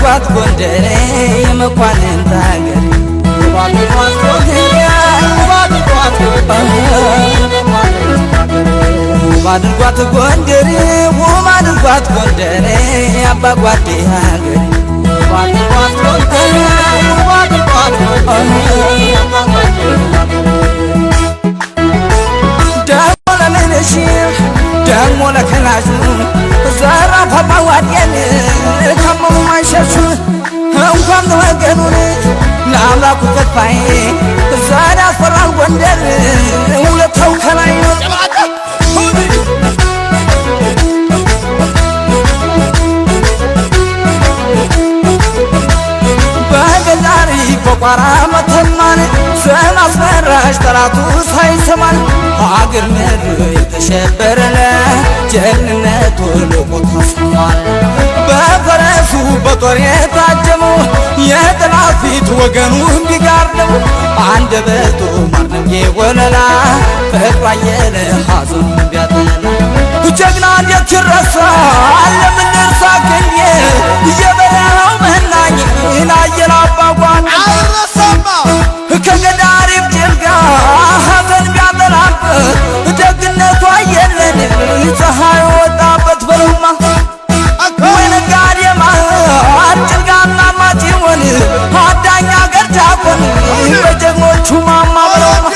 አድርጓት ጎንደሬ የመኳንንት ሀገር አድርጓት ጎንደሬ ውብ አድርጓት ጎንደሬ አባ ጓዴ ሀገር ደሞ ለምንሽ ደሞ ለከላሹ ዘራፍ አባ ጓዴን ከመሙ ማይሸሹ እንኳን ለወገኑን ለአምላኩ ተስፋዬ ዛሬ አስፈራል ጎንደር ውለታው ከላይ ነው በገዛሪ በቋራ መተማን ስም አስመራሽ ጠላቱ ሳይሰማን ሀገር ምድር የተሸበረለ ጀግንነቱ ልቆ ተሰሟል በፈረሱ በጦር የታጀመው የጠላት ፊት ወገኑ ቢጋርደው አንደበቱ ማርነው የወለላ ፍቅሩ አየለ ሐዘኑ ቢያጠላ ጀግና እንዴት ይረሳል ለምን እርሳክኝ እየበላው መናኝ ናየላ አባጓን አይረሳማ ከገዳሪፍ ጭልጋ ሐዘን ቢያጠላበት ደግነቱ አየለን ፀሐይ ወጣበት በለውማ ወነጋዴማ ጭልጋና ማጪውን አዳኛ ገርጃቆን በጀግኖቹ ማማ በለውማ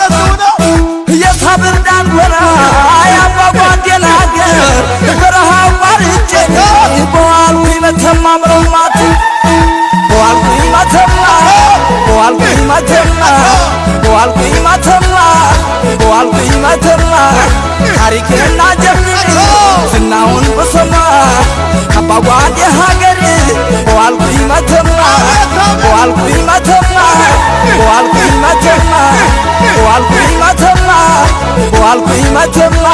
የሳብር ዳንጎራ ያባጓዴን ሀገር በረሃ ዋርቼ በዋልኩኝ መተማ በለውማት በዋልኩኝ መተማ በዋልኩኝ መተማ በዋልኩኝ መተማ በዋልኩኝ መተማ ታሪክና ጀግንነት ዝናውን በሰማ አባ ጓዴ ሀገር በዋልኩኝ መተማ በዋልኩኝ መተማ በዋልኩኝ መተማ በዋልኩኝ መተማ በዋልኩኝ መተማ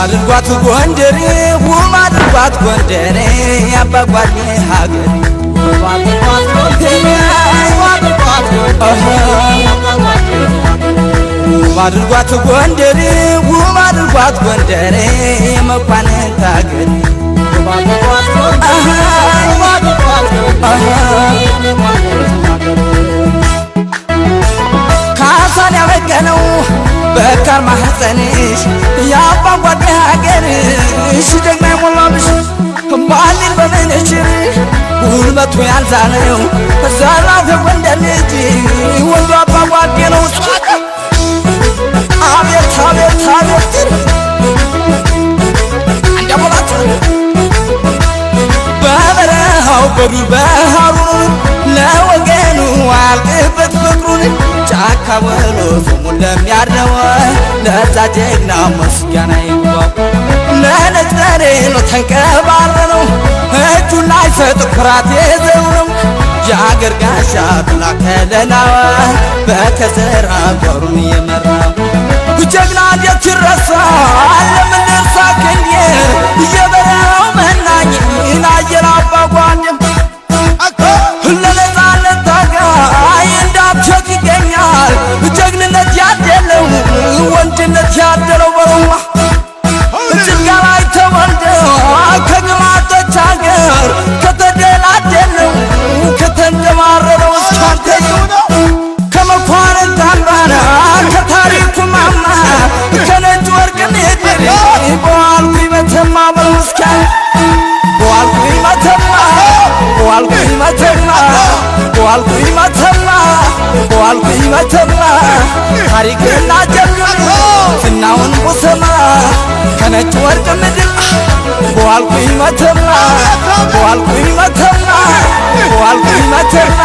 አድርጓት ጎንደሬ ውብ አድርጓት ጎንደሬ አባ ጓዴ ሀገር ውብ አድርጓት ጎንደሬ ውብ አድርጓት ጎንደሬ የመኳንንት ሀገር ካሳን ያበቀለው በካር ማህፀንሽ የአባ ጓዴ ሀገርሽ ደግና የሞላብሽ ባሊን በመነችር ጉልበቱ ያልዛለው ዘራፍ የጎንደር ልጅ ወንዱ አባ ጓዴ ነው አቤት አቤት አቤት አንዳሞላት በበረሃው በዱር በሃሩን ለወገኑ አያልቅበት ፍቅሩን ጫካ ወሎ ስሙን ለሚያድነው ለዛ ጀግና ምስጋና ይግባው ለነጭ በሬ ነው ተንቀባረነው እጁን ላይ ሰጥ ኩራት የዘው ነው የአገር ጋሻ ብላ ከለላዋ በከዘራ ጦሩን የመራው ጀግና እንዴት ይረሳል ለምን እርሳክኝ እየበላው መናኝ ናየላ አባጓን ለነፃነት ታጋይ እንዳብቸት ይገኛል ጀግንነት ያደለው ወንድነት ያደለው በረዋ ጭልጋ ላይ ተወልደው ከግማቶች ሀገር ከተደላደለው ከተንደማረረው እስካንተየው ከመኳንንት አምባና ከታሪኩ ማማ ከነጭ ወርቅ ምድር በዋልኩኝ መተማ በውስካን በዋልኩኝ መተማ በዋልኩኝ መተማ በዋልኩኝ መተማ በዋልኩኝ መተማ ታሪክና ጀግና ዝናውን ቁሰማ ከነጭ ወርቅ ምድር በዋልኩኝ መተማ በዋልኩኝ መተማ በዋልኩኝ መተማ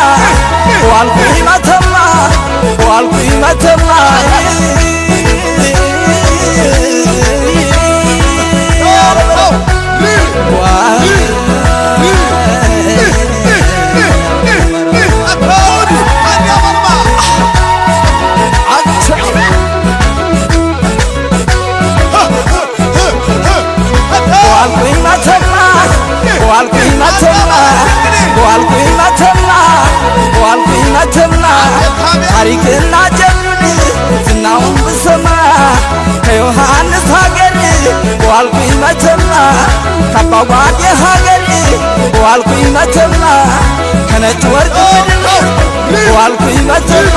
በዋልኩኝ መተማ መተማ ታሪክና ጀብድ ዝናውን ብሰማ ከዮሐንስ ሀገር ዋልኩኝ መተማ ከአባጓዴ ሀገር ዋልኩኝ መተማ ከነጭ ወርቅ ምድር ዋልኩኝ መተማ